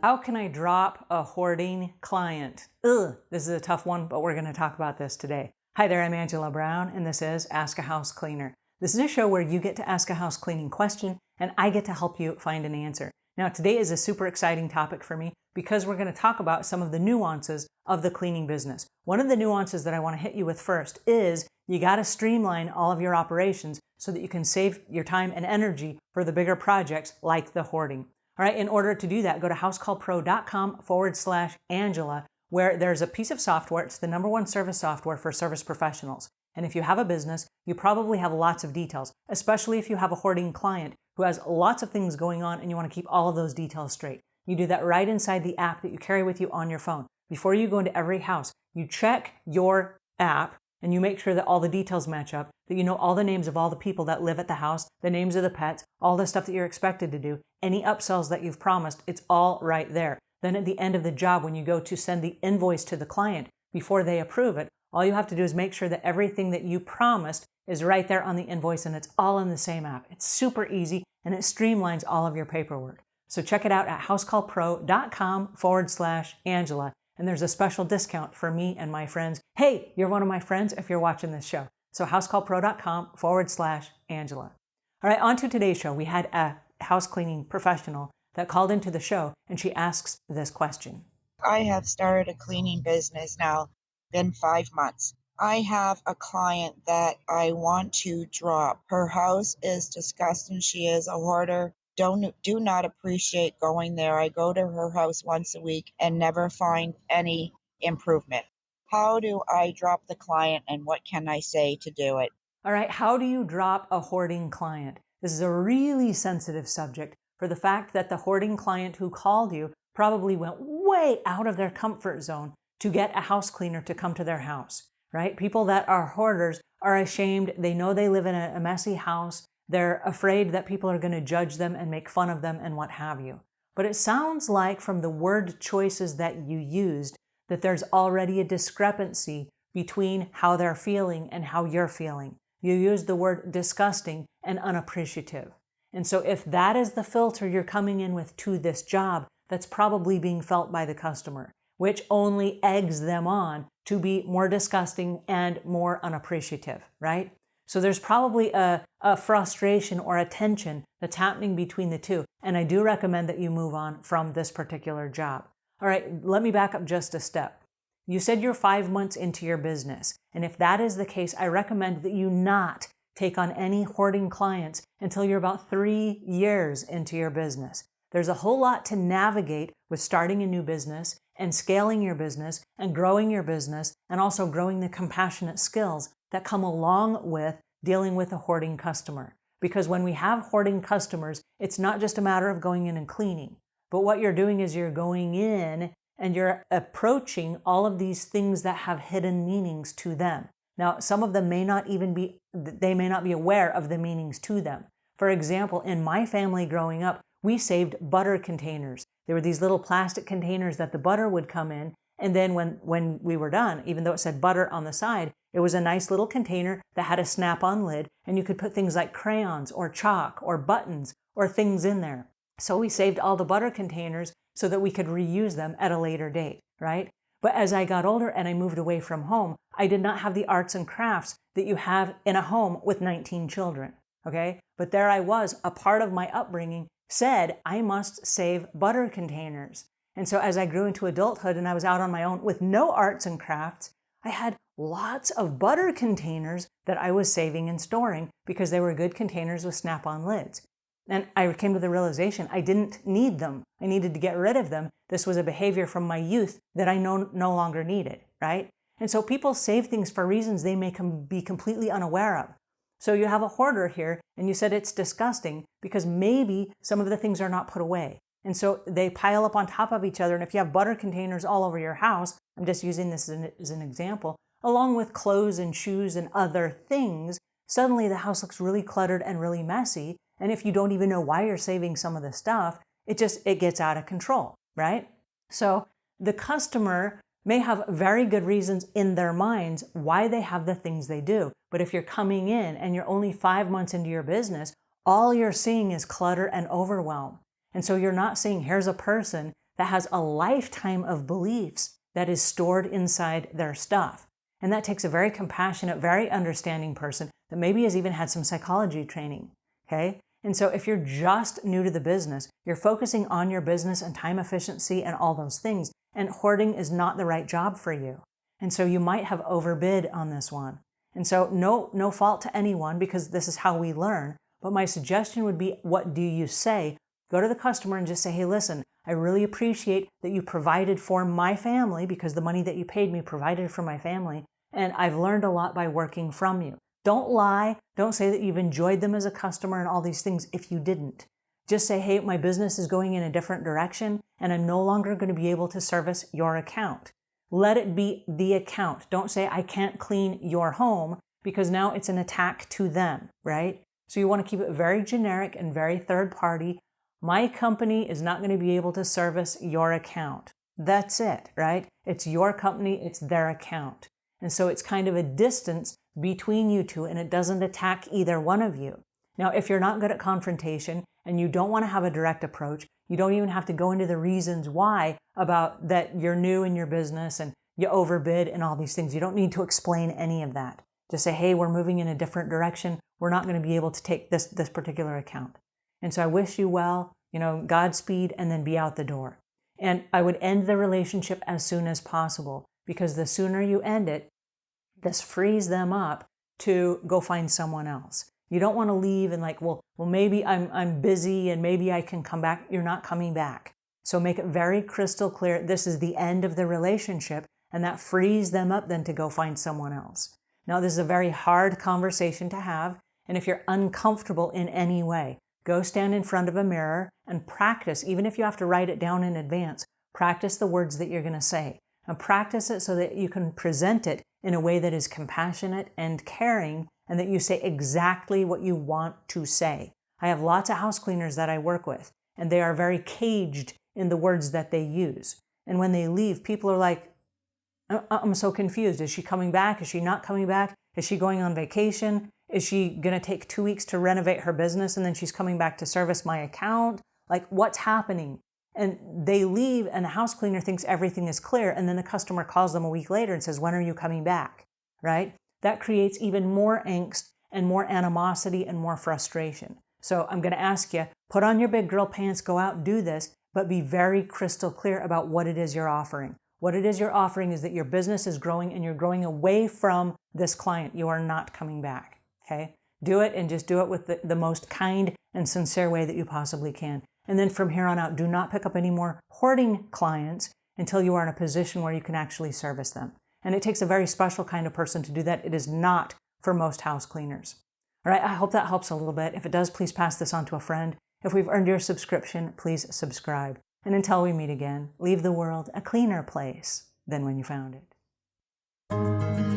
How can I drop a hoarding client? Ugh, this is a tough one, but we're going to talk about this today. Hi there, I'm Angela Brown, and this is Ask a House Cleaner. This is a show where you get to ask a house cleaning question, and I get to help you find an answer. Now, today is a super exciting topic for me because we're going to talk about some of the nuances of the cleaning business. One of the nuances that I want to hit you with first is you got to streamline all of your operations so that you can save your time and energy for the bigger projects like the hoarding. All right, in order to do that, go to housecallpro.com/Angela, where there's a piece of software. It's the #1 service software for service professionals. And if you have a business, you probably have lots of details, especially if you have a hoarding client who has lots of things going on and you want to keep all of those details straight. You do that right inside the app that you carry with you on your phone. Before you go into every house, you check your app and you make sure that all the details match up, that you know all the names of all the people that live at the house, the names of the pets, all the stuff that you're expected to do, any upsells that you've promised, it's all right there. Then at the end of the job, when you go to send the invoice to the client before they approve it, all you have to do is make sure that everything that you promised is right there on the invoice and it's all in the same app. It's super easy and it streamlines all of your paperwork. So check it out at housecallpro.com/Angela. And there's a special discount for me and my friends. Hey, you're one of my friends if you're watching this show. So housecallpro.com/Angela. All right, on to today's show. We had a house cleaning professional that called into the show and she asks this question. I have started a cleaning business now, been 5 months. I have a client that I want to drop. Her house is disgusting. She is a hoarder. Do not appreciate going there. I go to her house once a week and never find any improvement. How do I drop the client and what can I say to do it? All right, how do you drop a hoarding client? This is a really sensitive subject for the fact that the hoarding client who called you probably went way out of their comfort zone to get a house cleaner to come to their house, right? People that are hoarders are ashamed. They know they live in a messy house. They're afraid that people are going to judge them and make fun of them and what have you. But it sounds like from the word choices that you used that there's already a discrepancy between how they're feeling and how you're feeling. You used the word disgusting and unappreciative. And so if that is the filter you're coming in with to this job, that's probably being felt by the customer, which only eggs them on to be more disgusting and more unappreciative, right? So there's probably a frustration or a tension that's happening between the two. And I do recommend that you move on from this particular job. All right, let me back up just a step. You said you're 5 months into your business. And if that is the case, I recommend that you not take on any hoarding clients until you're about 3 years into your business. There's a whole lot to navigate with starting a new business and scaling your business and growing your business and also growing the compassionate skills that come along with dealing with a hoarding customer. Because when we have hoarding customers, it's not just a matter of going in and cleaning, but what you're doing is you're going in and you're approaching all of these things that have hidden meanings to them. Now, some of them may not be aware of the meanings to them. For example, in my family growing up, we saved butter containers. There were these little plastic containers that the butter would come in. And then when we were done, even though it said butter on the side, it was a nice little container that had a snap-on lid, and you could put things like crayons or chalk or buttons or things in there. So we saved all the butter containers so that we could reuse them at a later date, right? But as I got older and I moved away from home, I did not have the arts and crafts that you have in a home with 19 children, okay? But there I was, a part of my upbringing said I must save butter containers. And so as I grew into adulthood and I was out on my own with no arts and crafts, I had lots of butter containers that I was saving and storing because they were good containers with snap-on lids. And I came to the realization I didn't need them. I needed to get rid of them. This was a behavior from my youth that I no longer needed, right? And so people save things for reasons they may be completely unaware of. So you have a hoarder here and you said it's disgusting because maybe some of the things are not put away. And so they pile up on top of each other. And if you have butter containers all over your house, I'm just using this as an example, along with clothes and shoes and other things, suddenly the house looks really cluttered and really messy. And if you don't even know why you're saving some of the stuff, it gets out of control, right? So the customer may have very good reasons in their minds why they have the things they do. But if you're coming in and you're only 5 months into your business, all you're seeing is clutter and overwhelm. And so you're not seeing, here's a person that has a lifetime of beliefs that is stored inside their stuff. And that takes a very compassionate, very understanding person that maybe has even had some psychology training, okay? And so if you're just new to the business, you're focusing on your business and time efficiency and all those things, and hoarding is not the right job for you. And so you might have overbid on this one. And so no fault to anyone, because this is how we learn. But my suggestion would be, what do you say? Go to the customer and just say, hey, listen, I really appreciate that you provided for my family, because the money that you paid me provided for my family. And I've learned a lot by working from you. Don't lie. Don't say that you've enjoyed them as a customer and all these things if you didn't. Just say, hey, my business is going in a different direction and I'm no longer going to be able to service your account. Let it be the account. Don't say, I can't clean your home, because now it's an attack to them, right? So you want to keep it very generic and very third party. My company is not going to be able to service your account. That's it, right? It's your company, it's their account. And so it's kind of a distance between you two, and it doesn't attack either one of you. Now, if you're not good at confrontation and you don't want to have a direct approach, you don't even have to go into the reasons why about that you're new in your business and you overbid and all these things. You don't need to explain any of that. Just say, hey, we're moving in a different direction. We're not going to be able to take this particular account. And so I wish you well, Godspeed, and then be out the door. And I would end the relationship as soon as possible, because the sooner you end it, this frees them up to go find someone else. You don't want to leave and well, maybe I'm busy and maybe I can come back. You're not coming back. So make it very crystal clear. This is the end of the relationship, and that frees them up then to go find someone else. Now, this is a very hard conversation to have. And if you're uncomfortable in any way, go stand in front of a mirror and practice. Even if you have to write it down in advance, practice the words that you're going to say, and practice it so that you can present it in a way that is compassionate and caring, and that you say exactly what you want to say. I have lots of house cleaners that I work with, and they are very caged in the words that they use. And when they leave, people are like, I'm so confused. Is she coming back? Is she not coming back? Is she going on vacation? Is she going to take 2 weeks to renovate her business and then she's coming back to service my account? What's happening? And they leave and the house cleaner thinks everything is clear. And then the customer calls them a week later and says, when are you coming back? Right? That creates even more angst and more animosity and more frustration. So I'm going to ask you, put on your big girl pants, go out and do this, but be very crystal clear about what it is you're offering. What it is you're offering is that your business is growing and you're growing away from this client. You are not coming back. Okay? Do it, and just do it with the most kind and sincere way that you possibly can. And then from here on out, do not pick up any more hoarding clients until you are in a position where you can actually service them. And it takes a very special kind of person to do that. It is not for most house cleaners. All right, I hope that helps a little bit. If it does, please pass this on to a friend. If we've earned your subscription, please subscribe. And until we meet again, leave the world a cleaner place than when you found it.